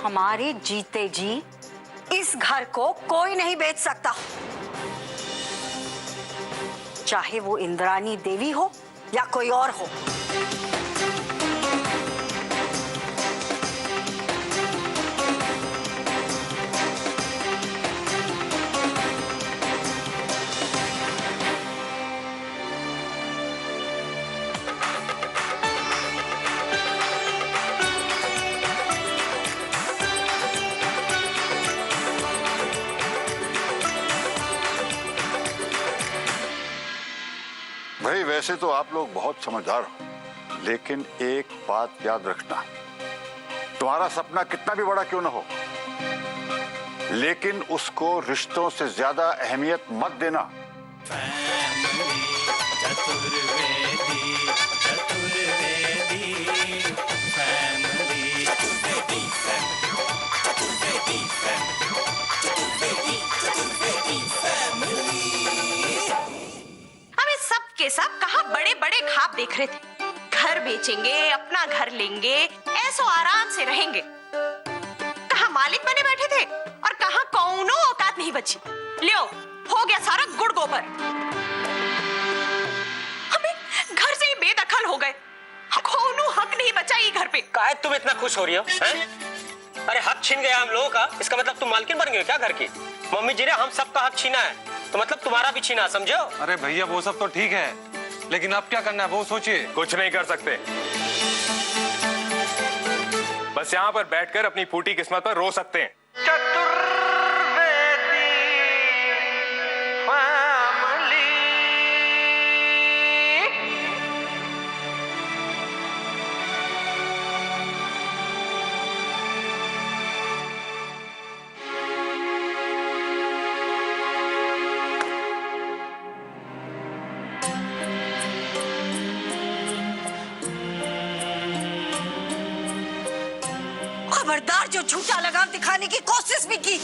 हमारे जीते जी इस घर को कोई नहीं बेच सकता, चाहे वो इंद्राणी देवी हो या कोई और हो। भाई वैसे तो आप लोग बहुत समझदार हो, लेकिन एक बात याद रखना, तुम्हारा सपना कितना भी बड़ा क्यों ना हो, लेकिन उसको रिश्तों से ज्यादा अहमियत मत देना। के सब कहाँ बड़े बड़े ख्वाब देख रहे थे, घर बेचेंगे, अपना घर लेंगे, ऐसो आराम से रहेंगे। कहाँ मालिक बने बैठे थे और कहाँ कौनो औकात नहीं बची। लियो हो गया सारा गुड़ गोबर। हमें घर से ही बेदखल हो गए, कौनो हक नहीं बचा ये घर पे। काहे तुम इतना खुश हो रही हो? अरे हक छीन गया हम लोगों का, इसका मतलब तुम मालकिन बन गए क्या घर की? मम्मी जी ने हम सबका हक छीना है, तो मतलब तुम्हारा भी छीना, समझो? अरे भैया वो सब तो ठीक है, लेकिन अब क्या करना है वो सोचिए। कुछ नहीं कर सकते, बस यहाँ पर बैठकर अपनी फूटी किस्मत पर रो सकते हैं। खबरदार जो झूठा लगाम दिखाने की कोशिश भी की।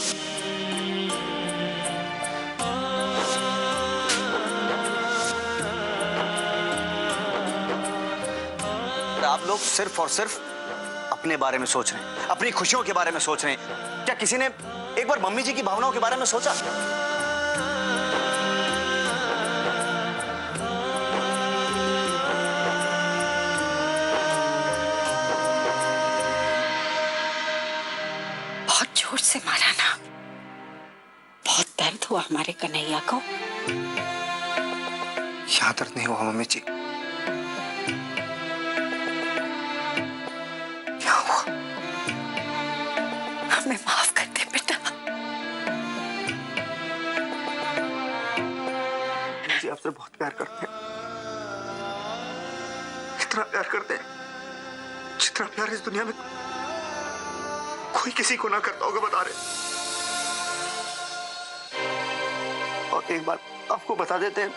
आप लोग सिर्फ और सिर्फ अपने बारे में सोच रहे हैं, अपनी खुशियों के बारे में सोच रहे हैं। क्या किसी ने एक बार मम्मी जी की भावनाओं के बारे में सोचा? जोर से मारा ना, बहुत दर्द हुआ हमारे कन्हैया को। यहाँ दर्द नहीं हुआ मम्मी जी, क्या हुआ? हमें माफ कर दे बेटा। जी आपसे बहुत प्यार करते हैं, इतना प्यार करते हैं जितना प्यार इस दुनिया में कोई किसी को ना करता होगा, बता रहे। और एक बात आपको बता देते हैं,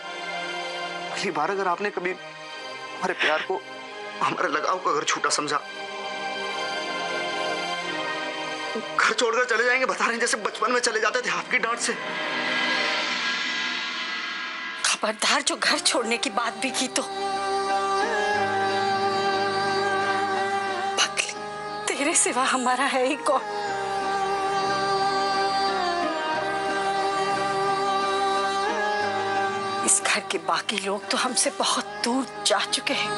अगली बार अगर आपने कभी हमारे प्यार को, हमारे लगाव को अगर छूटा समझा, घर छोड़कर चले जाएंगे, बता रहे हैं, जैसे बचपन में चले जाते थे आपकी डांट से। खबरदार जो घर छोड़ने की बात भी की तो तेरे सिवा हमारा है ही कौन? इस घर के बाकी लोग तो हमसे बहुत दूर जा चुके हैं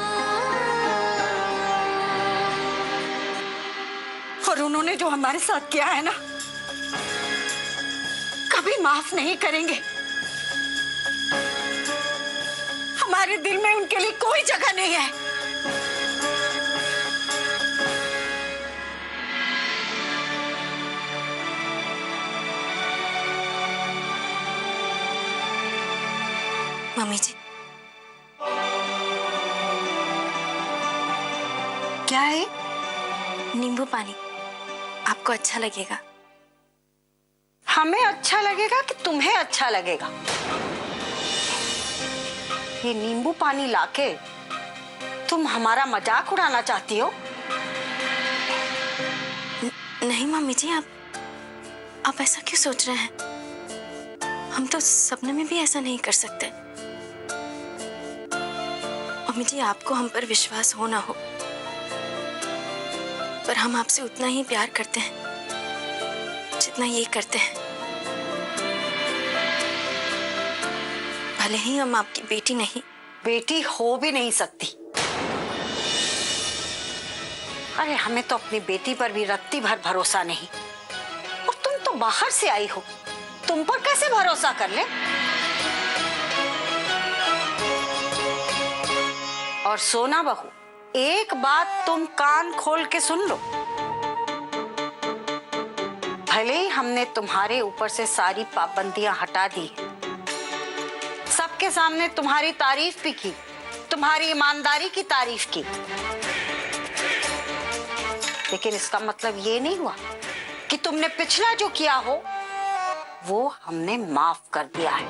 और उन्होंने जो हमारे साथ किया है ना, कभी माफ नहीं करेंगे। हमारे दिल में उनके लिए कोई जगह नहीं है। मम्मी जी, क्या है? नींबू पानी आपको अच्छा लगेगा। हमें अच्छा लगेगा कि तुम्हें अच्छा लगेगा? ये नींबू पानी लाके तुम हमारा मजाक उड़ाना चाहती हो? नहीं मम्मी जी, आप ऐसा क्यों सोच रहे हैं? हम तो सपने में भी ऐसा नहीं कर सकते। मम्मी जी, आपको हम पर विश्वास हो ना हो, पर हम आपसे उतना ही प्यार करते हैं जितना ये करते हैं। भले ही हम आपकी बेटी नहीं, बेटी हो भी नहीं सकती। अरे हमें तो अपनी बेटी पर भी रत्ती भर भरोसा नहीं, और तुम तो बाहर से आई हो, तुम पर कैसे भरोसा कर ले। और सोना बहू, एक बात तुम कान खोल के सुन लो। भले ही हमने तुम्हारे ऊपर से सारी पाबंदियां हटा दी, सबके सामने तुम्हारी तारीफ भी की, तुम्हारी ईमानदारी की तारीफ की, लेकिन इसका मतलब ये नहीं हुआ कि तुमने पिछला जो किया हो वो हमने माफ कर दिया है।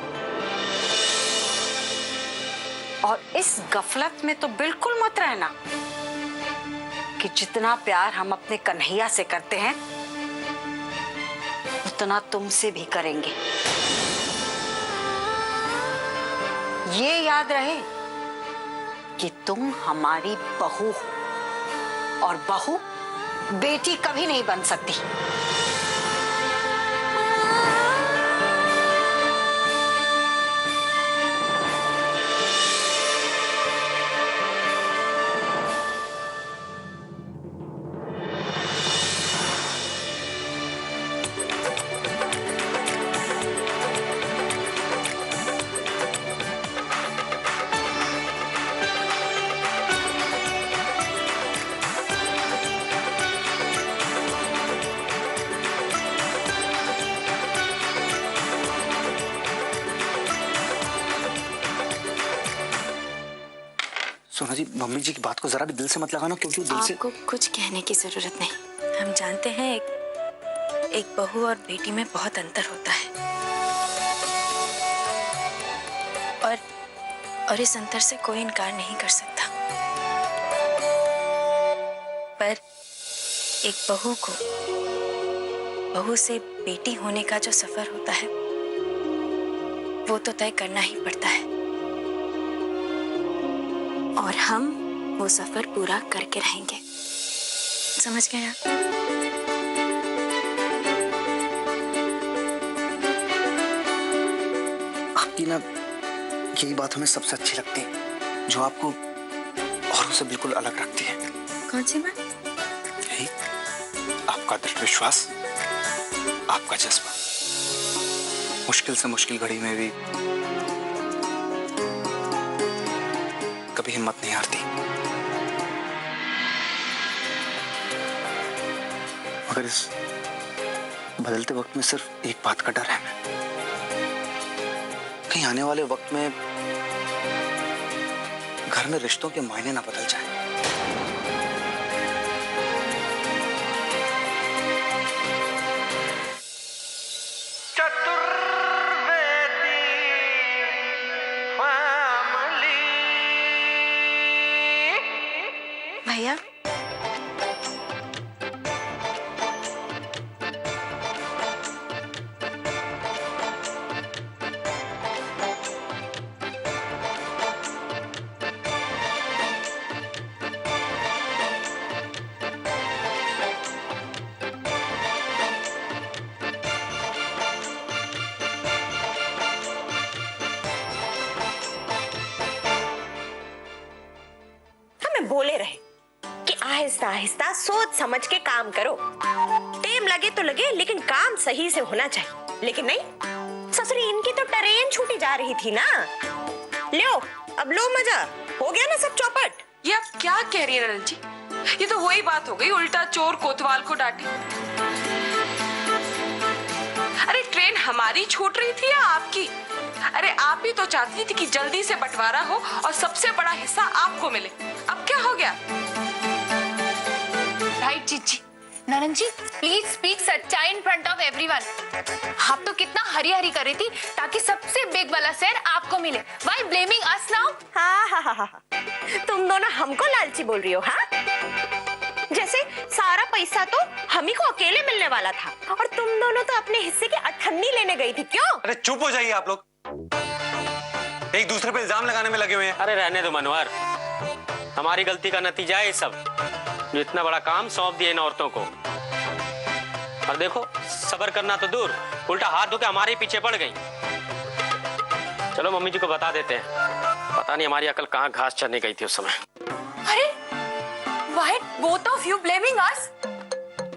और इस गफलत में तो बिल्कुल मत रहना कि जितना प्यार हम अपने कन्हैया से करते हैं उतना तुमसे भी करेंगे। ये याद रहे कि तुम हमारी बहू हो, और बहू बेटी कभी नहीं बन सकती। सोना जी, मम्मी जी की बात को जरा भी दिल से मत लगाना, क्योंकि दिल से। आपको कुछ कहने की जरूरत नहीं। हम जानते हैं एक बहू और बेटी में बहुत अंतर होता है, और इस अंतर से कोई इनकार नहीं कर सकता। पर एक बहू से बेटी होने का जो सफर होता है वो तो तय करना ही पड़ता है, और हम वो सफर पूरा करके रहेंगे। समझ गए आप? आपकी ना यही बात हमें सबसे अच्छी लगती है, जो आपको औरों से बिल्कुल अलग रखती है। कौन सी बात? यही आपका दृढ़ विश्वास, आपका जज्बा, मुश्किल से मुश्किल घड़ी में भी कभी हिम्मत नहीं हारती। मगर इस बदलते वक्त में सिर्फ एक बात का डर है हमें, कहीं आने वाले वक्त में घर में रिश्तों के मायने ना बदल जाए। भैया, हमें बोले रहे कि आहिस्ता आहिस्ता सोच समझ के काम करो, टाइम लगे तो लगे लेकिन काम सही से होना चाहिए। लेकिन नहीं, ससुरी इनकी तो ट्रेन छूटी जा रही थी ना। लो अब लो मजा, हो गया ना सब चौपट। ये आप क्या कह रही है ननद जी? ये तो वही बात हो गई, उल्टा चोर कोतवाल को डांटे। अरे ट्रेन हमारी छूट रही थी या आपकी? अरे आप ही तो चाहती थी कि जल्दी से बंटवारा हो और सबसे बड़ा हिस्सा आपको मिले। अब क्या हो गया? राइट जीजी। ननद जी प्लीज स्पीक सच्चाई इन फ्रंट ऑफ एवरीवन। आप तो कितना हरी हरी कर रही थी ताकि सबसे बिग वाला शेयर आपको मिले। Why blaming us now? हाँ, तुम दोनों हमको लालची बोल रही हो? हाँ, जैसे सारा पैसा तो हम ही को अकेले मिलने वाला था और तुम दोनों तो अपने हिस्से की अठन्नी लेने गई थी। क्यों? अरे चुप हो जाइए आप लोग, एक दूसरे पे इल्जाम लगाने में लगे हुए हैं। अरे रहने दो मनोहर, हमारी गलती का नतीजा है ये सब, जो इतना बड़ा काम सौंप दिए इन औरतों को। और देखो सबर करना तो दूर, उल्टा हाथ धो के हमारे ही पीछे पड़ गई। चलो मम्मी जी को बता देते हैं, पता नहीं हमारी अकल कहाँ घास चरने गई थी उस समय। अरे why both of you blaming us?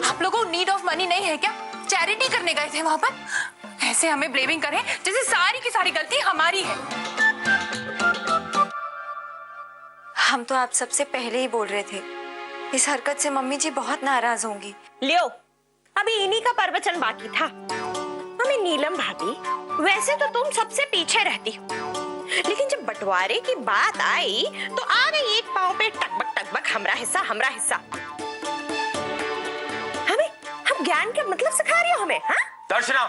आप लोगों को नीड ऑफ मनी नहीं है क्या? चैरिटी करने गए थे वहां पर, ऐसे हमें ब्लेमिंग करें जैसे सारी की सारी गलती हमारी है। हम तो आप सबसे पहले ही बोल रहे थे, इस हरकत से मम्मी जी बहुत नाराज होंगी। लियो, अभी इन्हीं का प्रवचन बाकी था। हमें नीलम भाभी, वैसे तो तुम सबसे पीछे रहती हो, लेकिन जब बंटवारे की बात आई तो आ गई एक पांव पे टकबक टकबक, हमरा हिस्सा हमरा हिस्सा। हम ज्ञान के मतलब सिखा रही हो हमें? हाँ? दर्शना,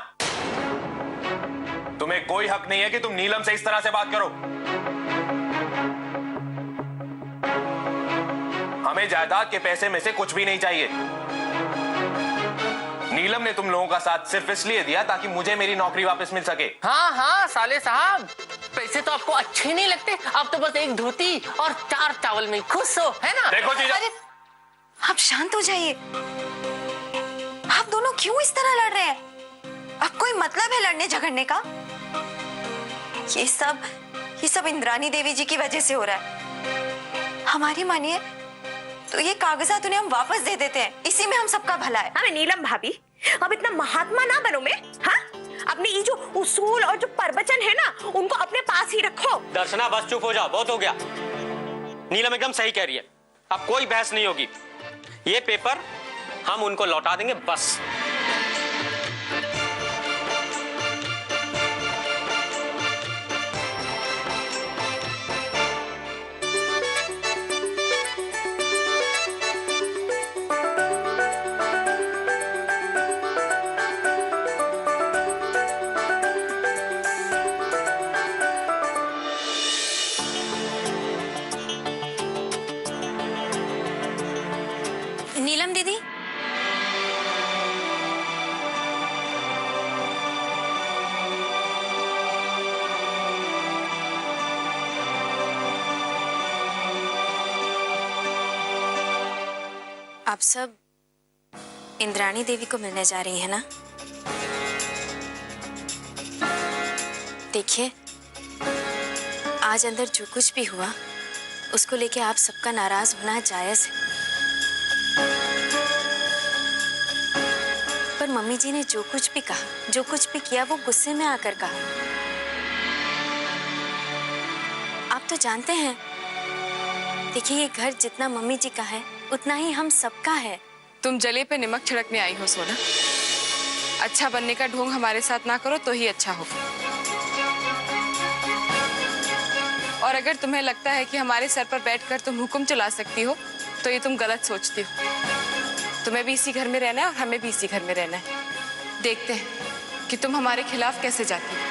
तुम्हें कोई हक नहीं है कि तुम नीलम से इस तरह से बात करो। हमें जायदाद के पैसे में से कुछ भी नहीं चाहिए। नीलम ने तुम लोगों का साथ सिर्फ इसलिए दिया ताकि मुझे मेरी नौकरी वापस मिल सके। हाँ हाँ साले साहब, पैसे तो आपको अच्छे नहीं लगते, आप तो बस एक धोती और 4 चावल में खुश हो, है ना? देखो जीजा, आप शांत हो जाइए। आप दोनों क्यों इस तरह लड़ रहे हैं? अब कोई मतलब है लड़ने झगड़ने का? ये सब इंद्रानी देवी जी की वजह से हो रहा है। हमारी मानिए तो ये कागजात उन्हें हम वापस दे देते हैं, इसी में हम सबका भला है। अरे नीलम भाभी, अब इतना महात्मा ना बनो मैं, हाँ? अपने ये जो उसूल और जो प्रवचन है ना, उनको अपने पास ही रखो। दर्शना बस चुप हो जाओ, बहुत हो गया। नीलम एकदम सही कह रही है, अब कोई बहस नहीं होगी। ये पेपर हम उनको लौटा देंगे बस। नीलम दीदी, आप सब इंद्राणी देवी को मिलने जा रही है ना? देखिए, आज अंदर जो कुछ भी हुआ उसको लेके आप सबका नाराज होना जायज है, पर मम्मी जी ने जो कुछ भी कहा, जो कुछ भी किया, वो गुस्से में आकर कहा। आप तो जानते हैं, देखिए ये घर जितना मम्मी जी का है उतना ही हम सबका है। तुम जले पे नमक छिड़कने आई हो सोना। अच्छा बनने का ढोंग हमारे साथ ना करो तो ही अच्छा होगा। और अगर तुम्हें लगता है कि हमारे सर पर बैठकर तुम हुक्म चला सकती हो तो ये तुम गलत सोचती हो। तुम्हें भी इसी घर में रहना है और हमें भी इसी घर में रहना है। देखते हैं कि तुम हमारे खिलाफ कैसे जाती हो।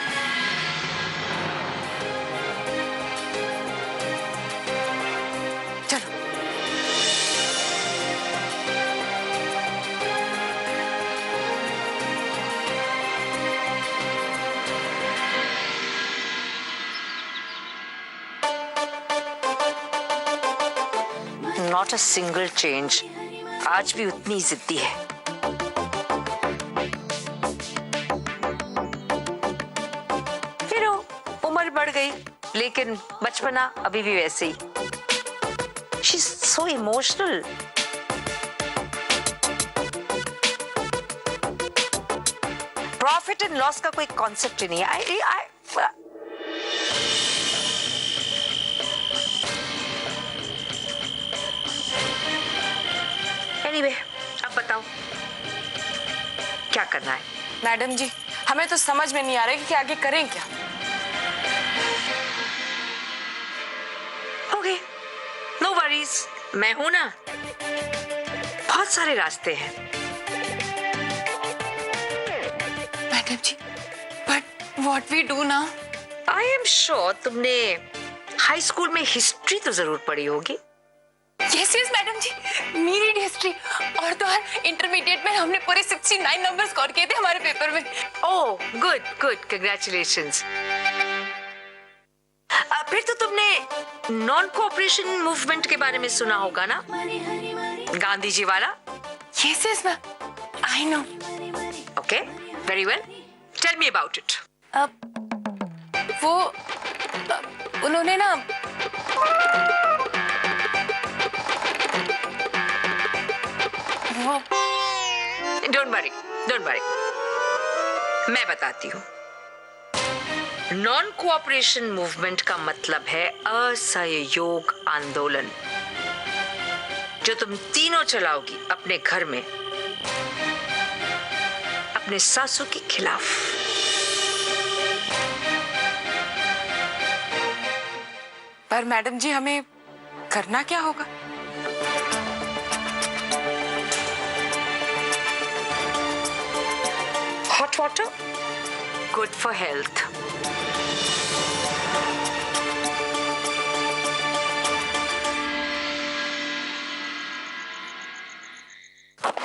चलो। नॉट अ सिंगल चेंज, आज भी उतनी जिद्दी है। फिर उम्र बढ़ गई लेकिन बचपना अभी भी वैसे ही। She is so emotional. Profit and loss का कोई कॉन्सेप्ट ही नहीं है। Anyway, अब बताओ क्या करना है? मैडम जी, हमें तो समझ में नहीं आ रहा है कि आगे करें क्या। ओके, नो वरीज, मैं हूं ना, बहुत सारे रास्ते हैं। Madam ji, but what we do ना? आई एम श्योर तुमने हाई स्कूल में हिस्ट्री तो जरूर पढ़ी होगी। यस यस मैडम जी, मीरिड हिस्ट्री। और तो और इंटरमीडिएट में हमने पूरे 69 नंबर स्कोर किए थे हमारे पेपर में। Oh good good, congratulations. फिर तो तुमने नॉन कोऑपरेशन मूवमेंट के बारे में सुना होगा ना, गांधी जी वाला। Yes yes ma'am, I know. Okay, very well, tell me about it. वो उन्होंने ना डोंट वरी, मैं बताती हूँ। नॉन कोऑपरेशन मूवमेंट का मतलब है असहयोग आंदोलन, जो तुम तीनों चलाओगी अपने घर में अपने सासू के खिलाफ। पर मैडम जी, हमें करना क्या होगा? Hot water good for health.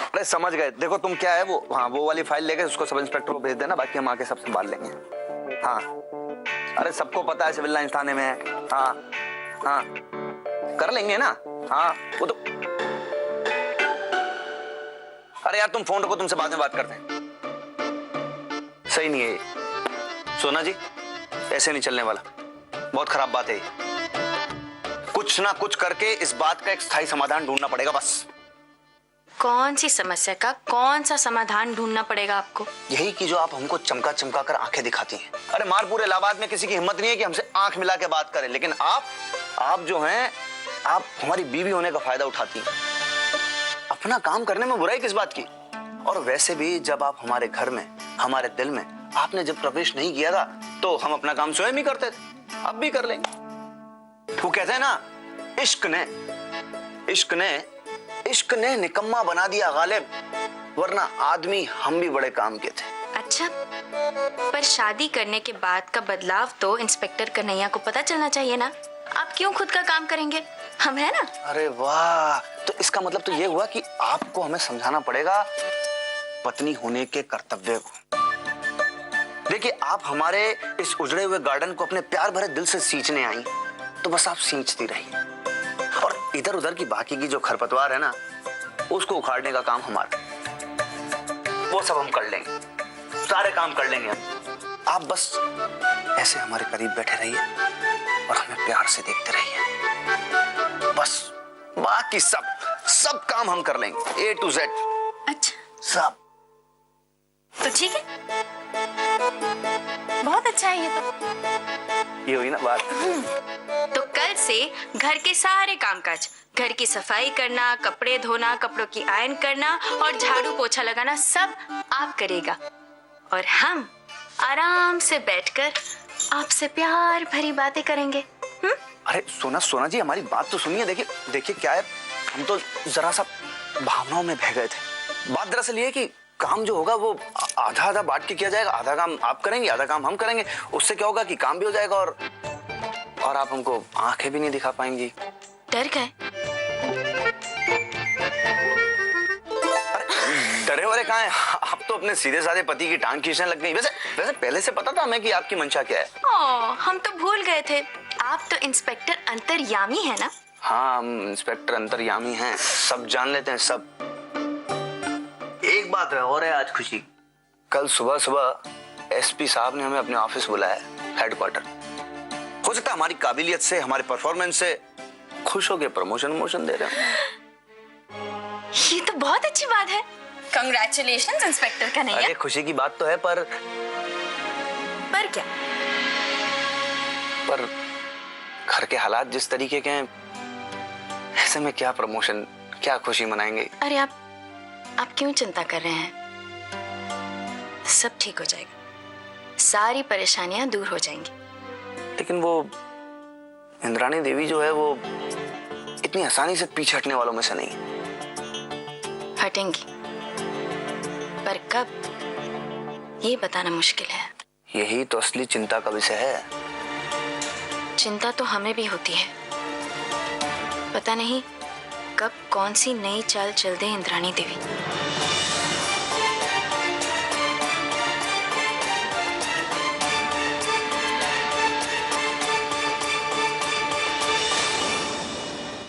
अरे समझ गए। देखो तुम क्या है वो, हाँ वो वाली फाइल लेके उसको सब इंस्पेक्टर को भेज देना, बाकी हम आके सब संभाल लेंगे। हाँ अरे सबको पता है सिविल लाइंस थाने में है। हाँ हाँ कर लेंगे ना। हाँ वो तो, अरे यार तुम फोन रखो, तुमसे बाद में बात करते हैं। सही नहीं है ये सोना जी, ऐसे नहीं चलने वाला, बहुत खराब बात है ये। कुछ ना कुछ करके इस बात का एक स्थायी समाधान ढूंढना पड़ेगा बस। कौन सी समस्या का कौन सा समाधान ढूंढना पड़ेगा आपको? यही कि जो आप हमको चमका चमका कर आंखें दिखाती हैं। अरे मार पूरे इलाहाबाद में किसी की हिम्मत नहीं है कि हमसे आंख मिला के बात करें, लेकिन आप जो हैं, आप हमारी बीवी होने का फायदा उठाती हैं। अपना काम करने में बुराई किस बात की? और वैसे भी जब आप हमारे घर में, हमारे दिल में आपने जब प्रवेश नहीं किया था, तो हम अपना काम स्वयं ही करते थे, अब भी कर लेंगे। वो कहते हैं ना, इश्क ने निकम्मा बना दिया गालिब, वरना आदमी हम भी बड़े काम के थे। अच्छा, पर शादी करने के बाद का बदलाव तो इंस्पेक्टर कन्हैया को पता चलना चाहिए ना। आप क्यों खुद का काम करेंगे, हम है ना। अरे वाह, तो इसका मतलब तो ये हुआ कि आपको हमें समझाना पड़ेगा पत्नी होने के कर्तव्य को। देखिए, आप हमारे इस उजड़े हुए गार्डन को अपने प्यार भरे दिल से सींचने आई, तो बस आप सींचती रहिए, और इधर उधर की बाकी की जो खरपतवार है ना, उसको उखाड़ने का काम हमारा, वो सब हम कर लेंगे, सारे काम कर लेंगे हम। आप बस ऐसे हमारे करीब बैठे रहिए और हमें प्यार से देखते रहिए, बस। बाकी सब काम हम कर लेंगे, A to Z। अच्छा, सब तो ठीक है, बहुत अच्छा है ये तो। ये हुई ना बात। तो कल से घर के सारे कामकाज, घर की सफाई करना, कपड़े धोना, कपड़ों की आयरन करना और झाड़ू पोछा लगाना, सब आप करेगा, और हम आराम से बैठकर आपसे प्यार भरी बातें करेंगे। अरे सोना जी, हमारी बात तो सुनिए। देखिए क्या है, हम तो जरा सा भावनाओं में बह गए थे। बात दरअसल ये कि काम जो होगा वो आधा बांट के किया जाएगा, आधा काम आप करेंगे, आधा काम हम करेंगे। उससे क्या होगा कि काम भी हो जाएगा और आप हमको आंखें भी नहीं दिखा पाएंगी। डर गए? डरे वरे कहाँ हैं? आप तो अपने सीधे साधे पति की टांग खींचने लग गई। वैसे पहले से पता था हमें कि आपकी मंशा क्या है। हम तो भूल गए थे, आप तो इंस्पेक्टर अंतर्यामी है ना। हाँ, हम इंस्पेक्टर अंतर्यामी हैं, सब जान लेते हैं सब। एक बात और है आज खुशी, कल सुबह एसपी साहब ने हमें अपने ऑफिस बुलाया, हेडक्वार्टर। हो सकता है हमारी काबिलियत से, हमारे परफॉर्मेंस से खुश होकर प्रमोशन दे रहे हैं। ये तो बहुत अच्छी बात है। Congratulations inspector Kanhaiya. अरे खुशी की बात तो है, पर क्या? पर घर के हालात जिस तरीके के हैं, ऐसे में क्या प्रमोशन, क्या खुशी मनाएंगे। अरे आप क्यों चिंता कर रहे हैं? सब ठीक हो जाएगा, सारी परेशानियां दूर हो जाएंगी। लेकिन वो इंद्राणी देवी जो है, वो इतनी आसानी से पीछे हटने वालों में से नहीं। हटेंगी, पर कब, ये बताना मुश्किल है। यही तो असली चिंता का विषय है। चिंता तो हमें भी होती है, पता नहीं कब कौन सी नई चाल चल दे इंद्राणी देवी।